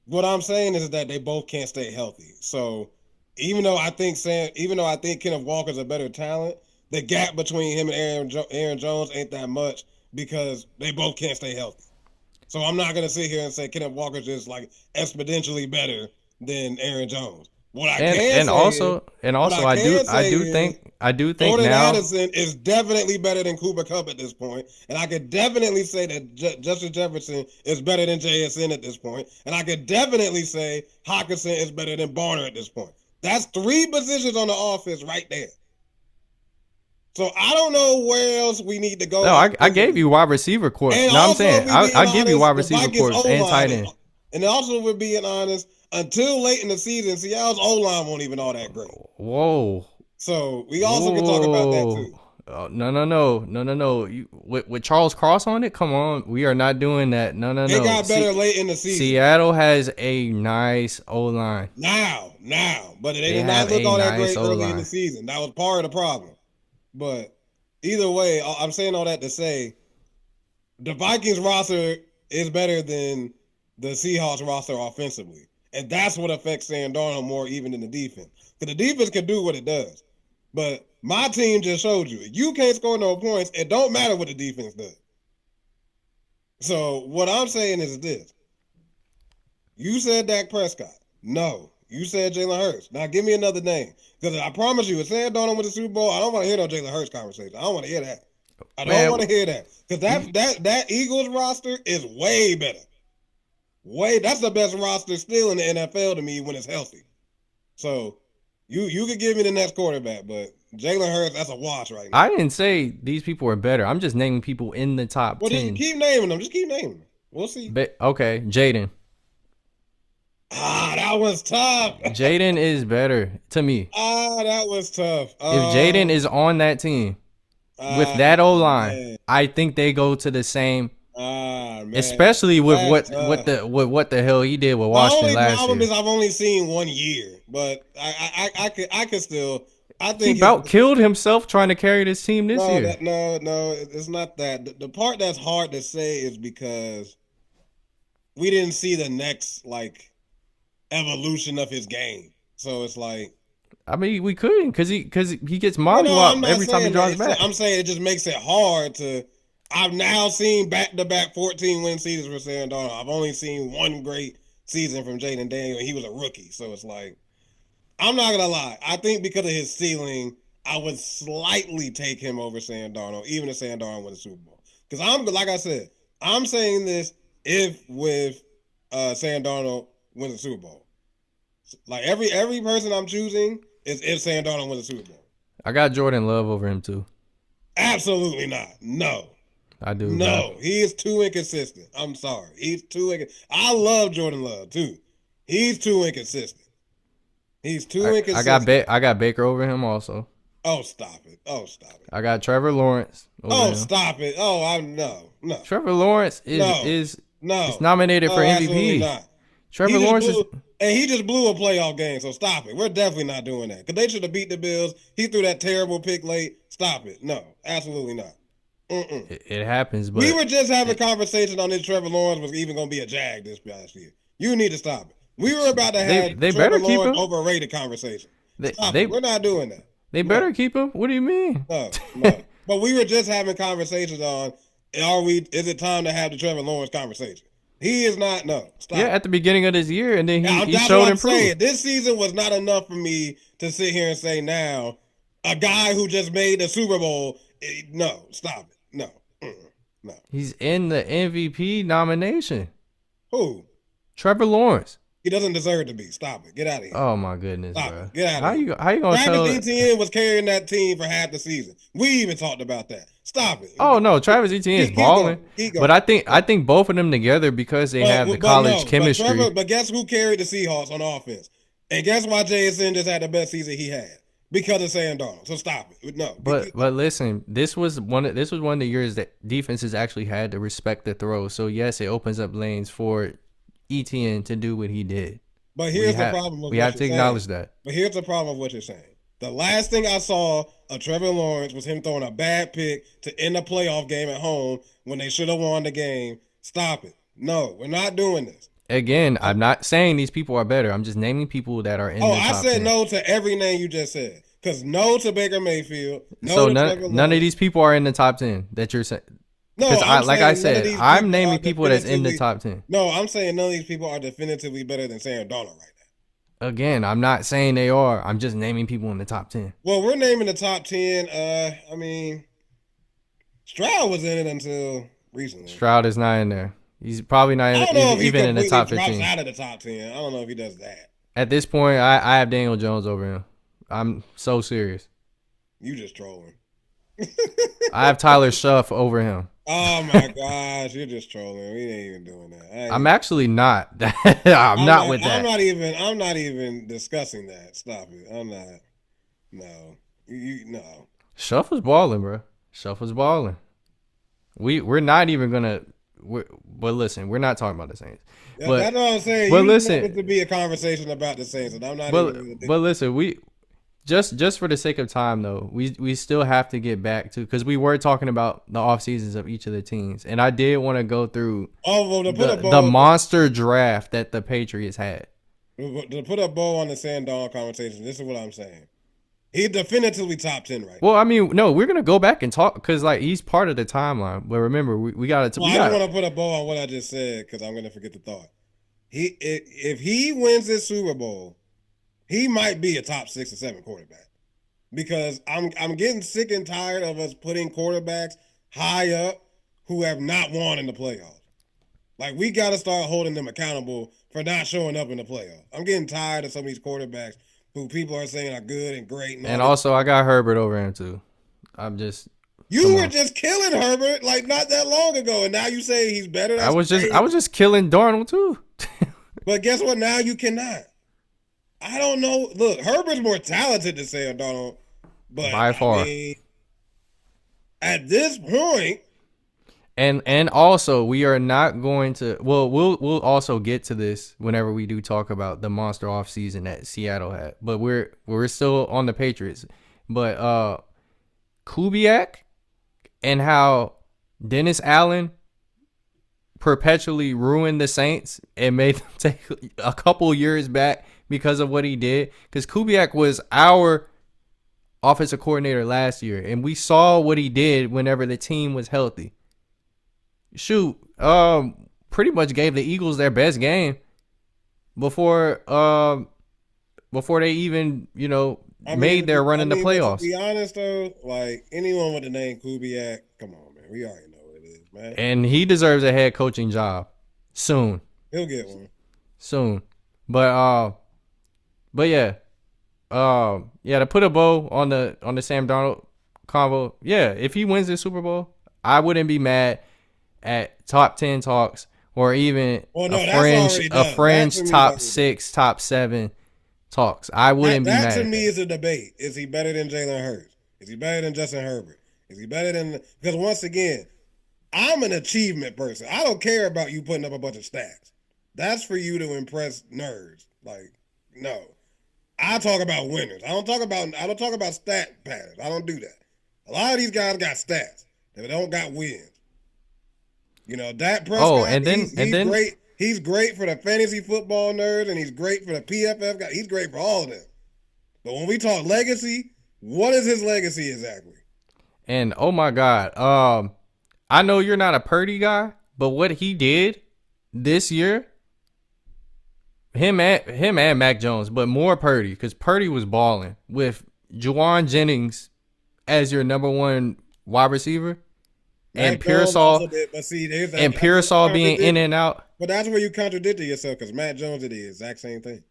What I'm saying is that they both can't stay healthy. So even though I think Kenneth Walker's a better talent, the gap between him and Aaron Jones ain't that much because they both can't stay healthy. So I'm not gonna sit here and say Kenneth Walker's just like exponentially better than Aaron Jones. And and also and What also I I do can I say do is think I do think Jordan now. Addison is definitely better than Cooper Kupp at this point, and I could definitely say that Justin Jefferson is better than JSN at this point, and I could definitely say Hawkinson is better than Barner at this point. That's three positions on the offense right there. So I don't know where else we need to No, go I gave offensively. you wide receiver corps. And No, I'm also, if saying we being I give you wide honest, the receiver Vikings corps O and line, tight end. and also, if we're being honest, until late in the season, Seattle's O line won't even all that great. Whoa, So we also could talk about that whoa. too. No. You with Charles Cross on it? Come on, we are not doing that. They No. got better late in the season. Seattle has a nice O line. But they They did not have look a all that nice great O early in the line. season. That was part of the problem. But either way, I'm saying all that to say the Vikings roster is better than the Seahawks roster offensively. And that's what affects Sam Darnold more even than the defense. Because the defense can do what it does. But my team just showed you. If you can't score no points, it don't matter what the defense does. So what I'm saying is this. You said Dak Prescott. No. You said Jalen Hurts. Now give me another name. Because I promise you, if Sam Darnold wins the Super Bowl, I don't want to hear no Jalen Hurts conversation. I don't want to hear that. I don't want Man, to hear that. Because you that Eagles roster is way better. That's the best roster still in the NFL to me when it's healthy. So you could give me the next quarterback, but Jalen Hurts, that's a wash right now. I didn't say these people are better. I'm just naming people in the top Well, just 10. keep naming them. Just keep naming them. We'll see. Okay, Jaden. That was tough. Jaden is better to me. That was tough. If Jaden is on that team with that O line, Man. I think they go to the same. Man. Especially with That's tough. what the hell he did with My Washington only last problem year. is I've only seen 1 year, but I could still I He think his about killed himself trying to carry this team this no year. that no it's not that. The part that's hard to say is because we didn't see the next like evolution of his game. So it's like I mean, we couldn't because he gets well, no, I'm mollywop not every time he saying that. draws back. I'm saying it just makes it hard to. I've now seen back-to-back 14 win seasons for Sam Darnold. I've only seen one great season from Jaden Daniel, and he was a rookie. So it's like I'm not gonna lie. I think because of his ceiling, I would slightly take him over Sam Darnold, even if Sam Darnold wins the Super Bowl. Because I'm like I said, I'm saying this if with Sam Darnold wins the Super Bowl. Like every person I'm choosing is if Sam Darnold wins the Super Bowl. I got Jordan Love over him too. Absolutely not. No. I do, bro. No. He is too inconsistent. I'm sorry. He's too I love Jordan Love too. He's too inconsistent. He's too inconsistent. I got Baker over him also. Oh, stop it. Oh, stop it. I got Trevor Lawrence over Oh, him. stop it. Oh, I'm no. Trevor Lawrence No. is No. nominated for No, absolutely MVP. not. Trevor Lawrence is He just blew a playoff game, so stop it. We're definitely not doing that. Because they should have beat the Bills. He threw that terrible pick late. Stop it. No, absolutely not. it happens, We but were just having a conversation on this Trevor Lawrence was even going to be a Jag this past year. You need to stop it. We were about to have they Trevor better keep Lawrence him. overrated conversation. Stop They it. We're not doing that. they No, better keep him. What do you mean? no. But we were just having conversations on is it time to have the Trevor Lawrence conversation? He is not. No, stop Yeah, it. at the beginning of this year, and then he That's what showed I'm saying. improvement. This season was not enough for me to sit here and say now a guy who just made the Super Bowl. No, stop it. No, no. He's in the MVP nomination. Who? Trevor Lawrence. He doesn't deserve to be. Stop it. Get out of here. Oh my goodness, Stop bro. it. Get out of here. How you gonna tell Travis it? Etienne was carrying that team for half the season. We even talked about that. Stop it. Oh no, Travis Etienne is Keep balling. going. Keep But going. I think both of them together because they have the college chemistry. But guess who carried the Seahawks on offense? And guess why JSN just had the best season he had? Because of Sam Darnold. So stop it. No. But listen, this was one of the years that defenses actually had to respect the throw. So yes, it opens up lanes for Etienne to do what he did. But here's the problem with we what have you're to saying. acknowledge that. But here's the problem with what you're saying. The last thing I saw of Trevor Lawrence was him throwing a bad pick to end a playoff game at home when they should have won the game. Stop it. No, we're not doing this. Again, I'm not saying these people are better. I'm just naming people that are in the top 10. I said no to every name you just said. Because no to Baker Mayfield. No So to Trevor none of Lawrence. these people are in the top 10 that you're saying. No, Because like I said, I'm naming people that's in the definitively- top 10. No, I'm saying none of these people are definitively better than Sam Darnold right now. Again, I'm not saying they are. I'm just naming people in the top 10. Well, we're naming the top 10. I mean, Stroud was in it until recently. Stroud is not in there. He's probably not even in the top 15. Drops out of the top 10. I don't know if he does that. At this point, I have Daniel Jones over him. I'm so serious. You just trolling. I have Tyler Shuff over him. Oh my gosh, you're just trolling. We ain't even doing that. I'm actually not. I'm not with that. I'm not even discussing that. Stop it. I'm not. No. No. Shuff was balling, bro. Shuff was balling. We're not even gonna. But listen, we're not talking about the Saints. Yeah, but that's what I'm saying. But you listen, want it to be a conversation about the Saints, and I'm not. But listen, we just for the sake of time though, we still have to get back to, because we were talking about the off seasons of each of the teams, and I did want to go through the monster draft that the Patriots had. To put a bow on the Sam Darnold conversation, this is what I'm saying. He's definitively top 10 right now. Well, I mean, no, we're gonna go back and talk because like he's part of the timeline. But remember, we got to. I don't want to put a bow on what I just said because I'm gonna forget the thought. If he wins this Super Bowl, he might be a top 6 or 7 quarterback, because I'm getting sick and tired of us putting quarterbacks high up who have not won in the playoffs. Like, we got to start holding them accountable for not showing up in the playoffs. I'm getting tired of some of these quarterbacks who people are saying are good and great. And also, I got Herbert over him too. I'm just. You were just killing Herbert like not that long ago, and now you say he's better. I was just killing Darnold too. But guess what? Now you cannot. I don't know. Look, Herbert's more talented than Sam Darnold, but by far. I mean, at this point. And also, we are not going to. Well, we'll also get to this whenever we do talk about the monster offseason that Seattle had. But we're still on the Patriots. But Kubiak and how Dennis Allen perpetually ruined the Saints and made them take a couple years back because of what he did. Because Kubiak was our offensive coordinator last year, and we saw what he did whenever the team was healthy. Shoot, pretty much gave the Eagles their best game before they even, made their run in the playoffs. To be honest though, like anyone with the name Kubiak, come on, man, we already know what it is, man. And he deserves a head coaching job soon. He'll get one soon. But yeah, to put a bow on the Sam Darnold convo, yeah, if he wins the Super Bowl, I wouldn't be mad at top 10 talks or even a fringe top 6, top 7 talks. I wouldn't be mad. That to me is a debate. Is he better than Jalen Hurts? Is he better than Justin Herbert? Is he better than? Because once again, I'm an achievement person. I don't care about you putting up a bunch of stats. That's for you to impress nerds. Like, no. I talk about winners. I don't talk about stat patterns. I don't do that. A lot of these guys got stats. They don't got wins. Dak Prescott, he's great. He's great for the fantasy football nerds, and he's great for the PFF guys. He's great for all of them. But when we talk legacy, what is his legacy exactly? And oh my God, I know you're not a Purdy guy, but what he did this year, him and Mac Jones, but more Purdy, because Purdy was balling with Juwan Jennings as your number 1 wide receiver. And Pearsall being in and out. But that's where you contradicted yourself, because Matt Jones did the exact same thing.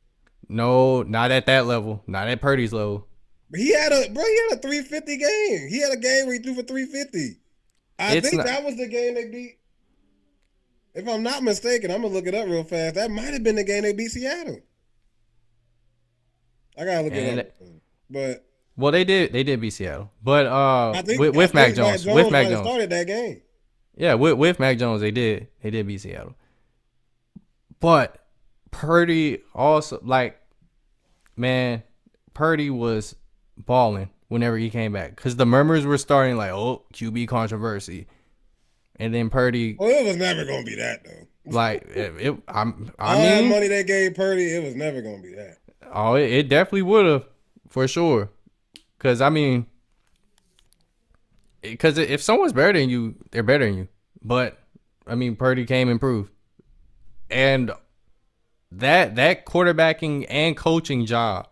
No, not at that level. Not at Purdy's level. But he had a 350 game. He had a game where he threw for 350. I think that was the game they beat. If I'm not mistaken, I'm gonna look it up real fast. That might have been the game they beat Seattle. I gotta look it up. But well, they did beat Seattle, but with Mac Jones started that game. Yeah, with Mac Jones, they did beat Seattle. But Purdy also, Purdy was balling whenever he came back, because the murmurs were starting like, oh, QB controversy, and then Purdy. Well, it was never gonna be that though. Like I All that mean, money they gave Purdy, it was never gonna be that. oh, it definitely would have for sure. Cause I mean, because if someone's better than you, they're better than you. But I mean, Purdy came improved, and that quarterbacking and coaching job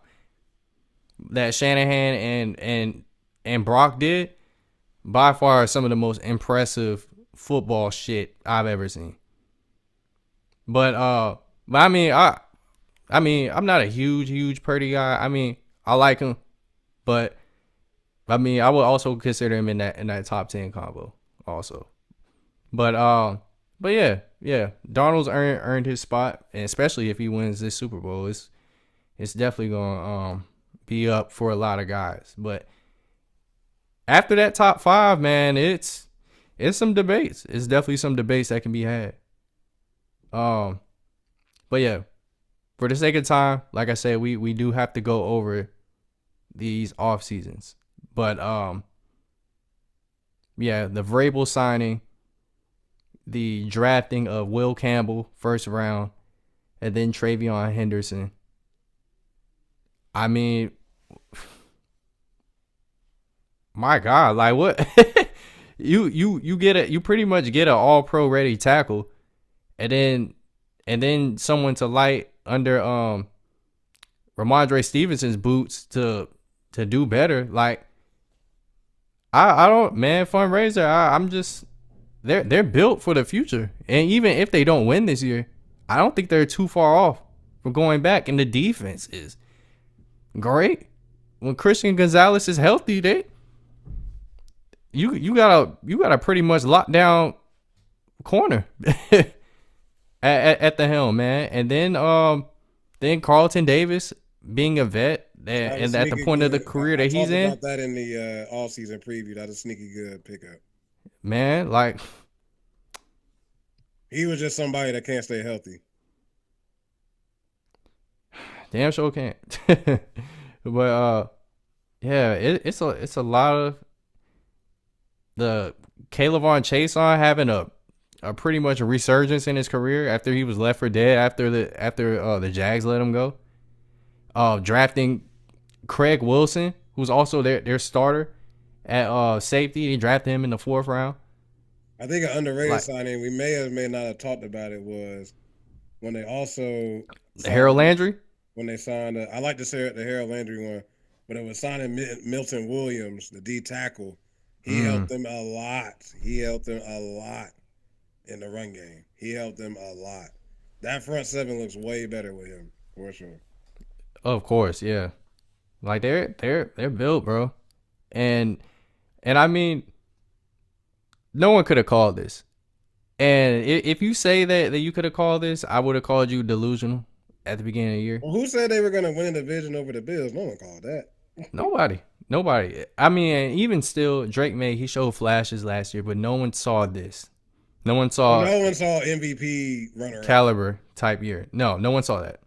that Shanahan and Brock did, by far some of the most impressive football shit I've ever seen. But I mean, I'm not a huge Purdy guy. I mean, I like him, but I mean, I would also consider him in that top 10 combo also. But but yeah, Darnold's earned his spot, and especially if he wins this Super Bowl, it's definitely gonna be up for a lot of guys. But after that top 5, man, it's some debates. It's definitely some debates that can be had. Um, but yeah, for the sake of time, like I said, we do have to go over these off seasons. But yeah, the Vrabel signing, the drafting of Will Campbell first round, and then Travion Henderson. I mean, my God, like what? you pretty much get an all pro ready tackle, and then someone to light under Ramondre Stevenson's boots to do better. Like I don't, man, fundraiser. I'm just they're built for the future, and even if they don't win this year, I don't think they're too far off from going back. And the defense is great. When Christian Gonzalez is healthy, you got a pretty much locked down corner at the helm, man. And then Carlton Davis being a vet and at the point of the career that he's in. About that in the all-season preview. That's a sneaky good pickup. Man, like he was just somebody that can't stay healthy. Damn sure can't. But yeah, it's a lot of the Kaylavon Chase on having a pretty much a resurgence in his career after he was left for dead after the Jags let him go. Drafting Craig Wilson, who's also their starter at safety. He drafted him in the 4th round. I think an underrated signing we may not have talked about it was when they also Harold Landry. When they signed, I like to say the Harold Landry one, but it was signing Milton Williams, the D tackle. He helped them a lot. He helped them a lot in the run game. He helped them a lot. That front seven looks way better with him for sure. Of course, yeah. Like they're built, bro, and I mean, no one could have called this. And if you say that you could have called this, I would have called you delusional at the beginning of the year. Well, who said they were going to win the division over the Bills? No one called that. Nobody. I mean, even still, Drake he showed flashes last year, but no one saw this. No one saw MVP runner caliber type year. No one saw that.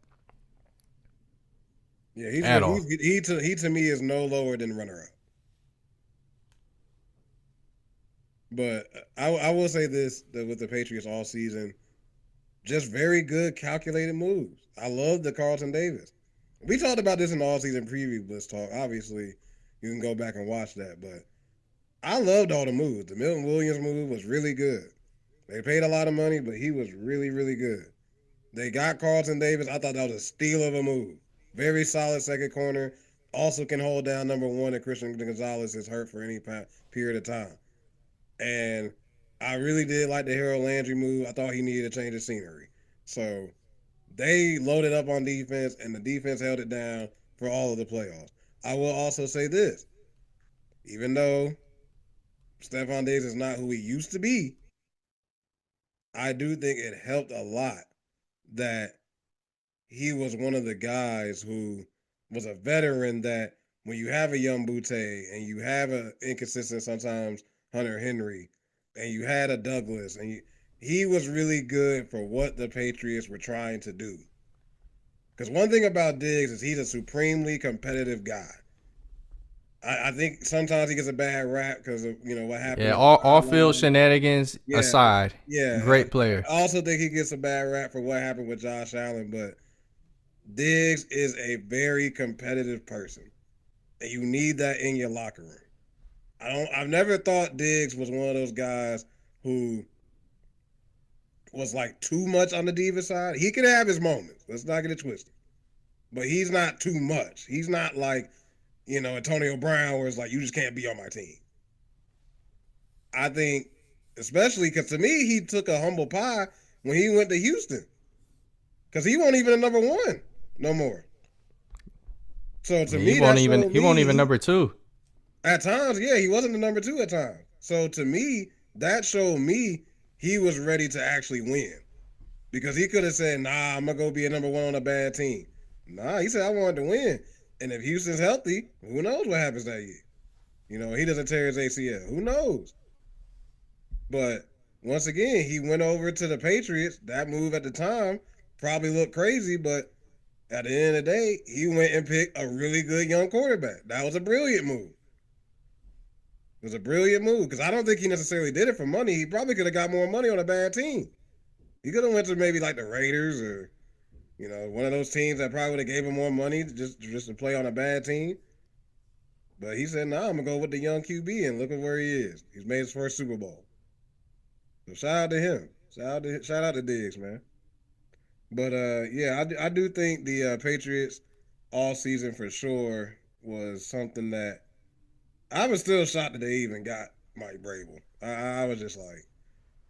Yeah, he to me is no lower than runner up. But I will say this, that with the Patriots all season, just very good calculated moves. I love the Carlton Davis. We talked about this in the all-season preview Blitz Talk. Obviously, you can go back and watch that. But I loved all the moves. The Milton Williams move was really good. They paid a lot of money, but he was really, really good. They got Carlton Davis. I thought that was a steal of a move. Very solid second corner. Also can hold down number 1 if Christian Gonzalez is hurt for any period of time. And I really did like the Harold Landry move. I thought he needed a change of scenery. So they loaded up on defense, and the defense held it down for all of the playoffs. I will also say this. Even though Stephon Diggs is not who he used to be, I do think it helped a lot that he was one of the guys who was a veteran that when you have a young Butte and you have an inconsistent sometimes Hunter Henry and you had a Douglas and he was really good for what the Patriots were trying to do. Because one thing about Diggs is he's a supremely competitive guy. I think sometimes he gets a bad rap because of what happened. Yeah, On all the field sideline. shenanigans Yeah, aside, yeah. great player. I also think he gets a bad rap for what happened with Josh Allen, but Diggs is a very competitive person, and you need that in your locker room. I've never thought Diggs was one of those guys who was like too much on the diva side. He can have his moments. Let's not get it twisted. But he's not too much. He's not like, Antonio Brown, where it's like you just can't be on my team. I think, especially because to me, he took a humble pie when he went to Houston. Because he wasn't even a number one no more. So I to mean, me, that showed he won't me even number two. at times, yeah, he wasn't the number two at times. So to me, that showed me he was ready to actually win. Because he could have said, nah, I'm gonna go be a number one on a bad team. Nah, he said I wanted to win. And if Houston's healthy, who knows what happens that year? He doesn't tear his ACL. Who knows? But once again, he went over to the Patriots. That move at the time probably looked crazy, but at the end of the day, he went and picked a really good young quarterback. That was a brilliant move. It was a brilliant move because I don't think he necessarily did it for money. He probably could have got more money on a bad team. He could have went to maybe like the Raiders or one of those teams that probably would have gave him more money just to play on a bad team. But he said, "Nah, I'm gonna go with the young QB and look at where he is. He's made his first Super Bowl." So shout out to him. Shout out to Diggs, man. But yeah, I do think the Patriots all season for sure was something that I was still shocked that they even got Mike Vrabel. I was just like,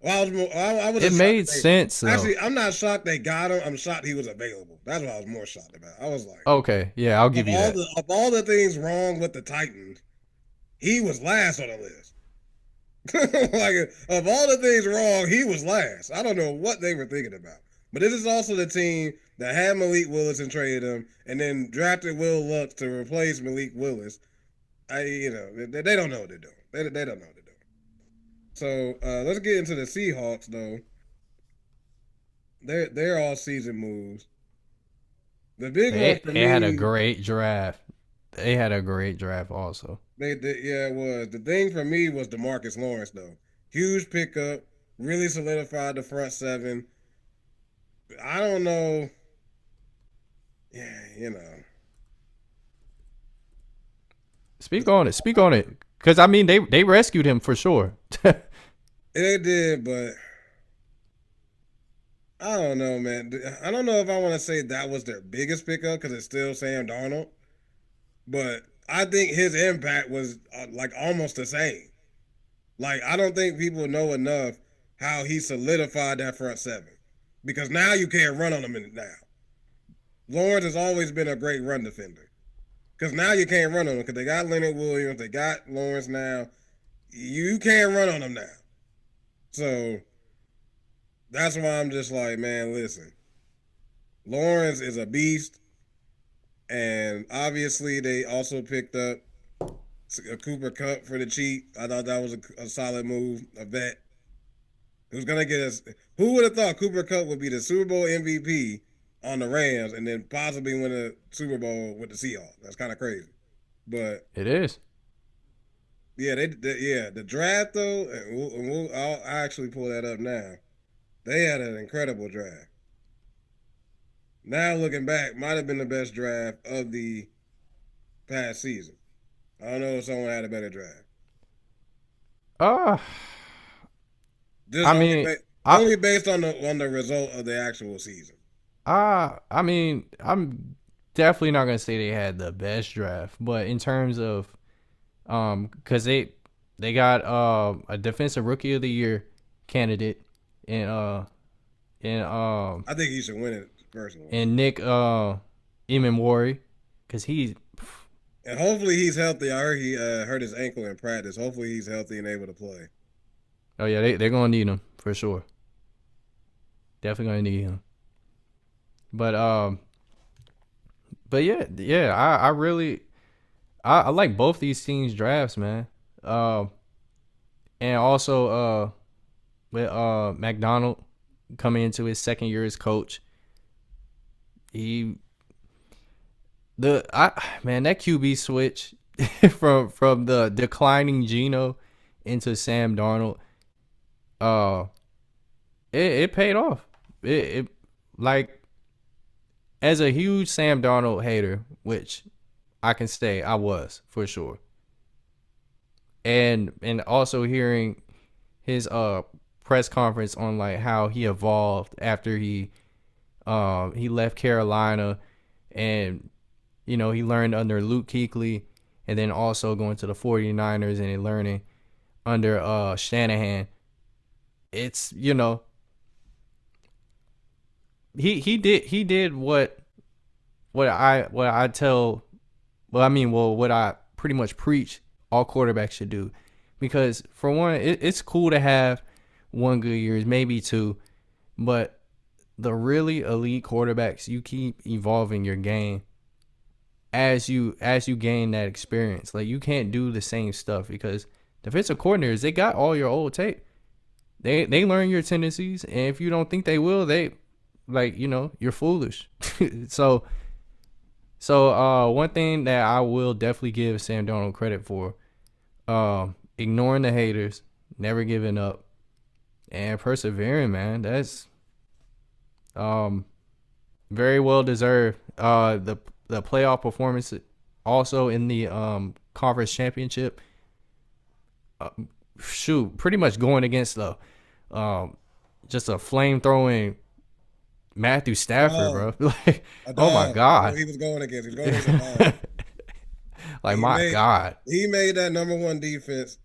well, I was It just shocked made that sense they. though. Actually, I'm not shocked they got him. I'm shocked he was available. That's what I was more shocked about. I was like, Okay, yeah, I'll give you that. of all the things wrong with the Titans, he was last on the list. Like of all the things wrong, he was last. I don't know what they were thinking about. But this is also the team that had Malik Willis and traded him, and then drafted Will Lutz to replace Malik Willis. They don't know what they're doing. They don't know what they're doing. So let's get into the Seahawks though. They're all season moves. The big one for They had a me, great draft. They had a great draft also. yeah, it was the thing for me was DeMarcus Lawrence though. Huge pickup, really solidified the front seven. I don't know. Yeah, Speak on it. Speak on it. Cause I mean they rescued him for sure. they did, but I don't know, man. I don't know if I want to say that was their biggest pickup because it's still Sam Darnold, but I think his impact was like almost the same. Like I don't think people know enough how he solidified that front seven because now you can't run on him now. Lawrence has always been a great run defender because now you can't run on him because they got Leonard Williams, they got Lawrence now. You can't run on him now. So that's why I'm just like, man, listen. Lawrence is a beast, and obviously they also picked up a Cooper Cup for the cheap. I thought that was a solid move, a vet who's gonna get us. Who would have thought Cooper Cup would be the Super Bowl MVP on the Rams and then possibly win a Super Bowl with the Seahawks? That's kind of crazy, but It is. yeah, the draft though, I'll actually pull that up now. They had an incredible draft. Now looking back, might have been the best draft of the past season. I don't know if someone had a better draft. Uh Just I mean I only based on the result of the actual season. I mean I'm definitely not gonna say they had the best draft, but in terms of because they got a defensive rookie of the year candidate and I think he should win it personally. and Nick Emenwari because he's And hopefully he's healthy. I heard he hurt his ankle in practice. Hopefully he's healthy and able to play. oh yeah they're gonna need him for sure. Definitely gonna need him. But yeah I really I like both these teams drafts, man. And also with McDonald coming into his second year as coach, he man that QB switch from the declining Geno into Sam Darnold, uh, it paid off. It like as a huge Sam Darnold hater, which I can say I was for sure, and also hearing his press conference on like how he evolved after he left Carolina, and he learned under Luke Kuechly, and then also going to the 49ers and learning under Shanahan. It's he did what I tell what I pretty much preach all quarterbacks should do, because for one, it's cool to have one good year, maybe two, but the really elite quarterbacks, you keep evolving your game as you gain that experience. Like, you can't do the same stuff, because defensive coordinators, they got all your old tape. They learn your tendencies, and if you don't think they will, they you're foolish. so one thing that I will definitely give Sam Darnold credit for, ignoring the haters, never giving up, and persevering, man. That's very well deserved. The playoff performance also in the conference championship. Pretty much going against the just a flame throwing Matthew Stafford, bro. Like, oh my God. He was going against. He was going against like, my God. He made that number one defense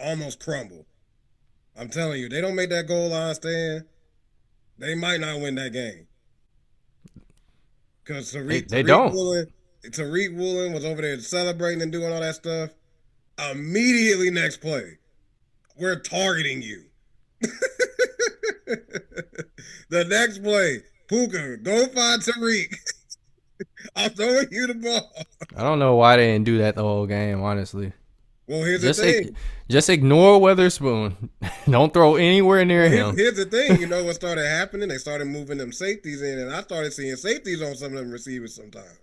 almost crumble. I'm telling you, they don't make that goal line stand, they might not win that game. Because they don't. Tariq Woolen was over there celebrating and doing all that stuff. Immediately next play, we're targeting you. The next play, Puka, go find Tariq. I'm throwing you the ball. I don't know why they didn't do that the whole game, honestly. Well, here's the thing. Just ignore Witherspoon. Don't throw anywhere near him. Here's the thing. You know what started happening? They started moving them safeties in, and I started seeing safeties on some of them receivers sometimes.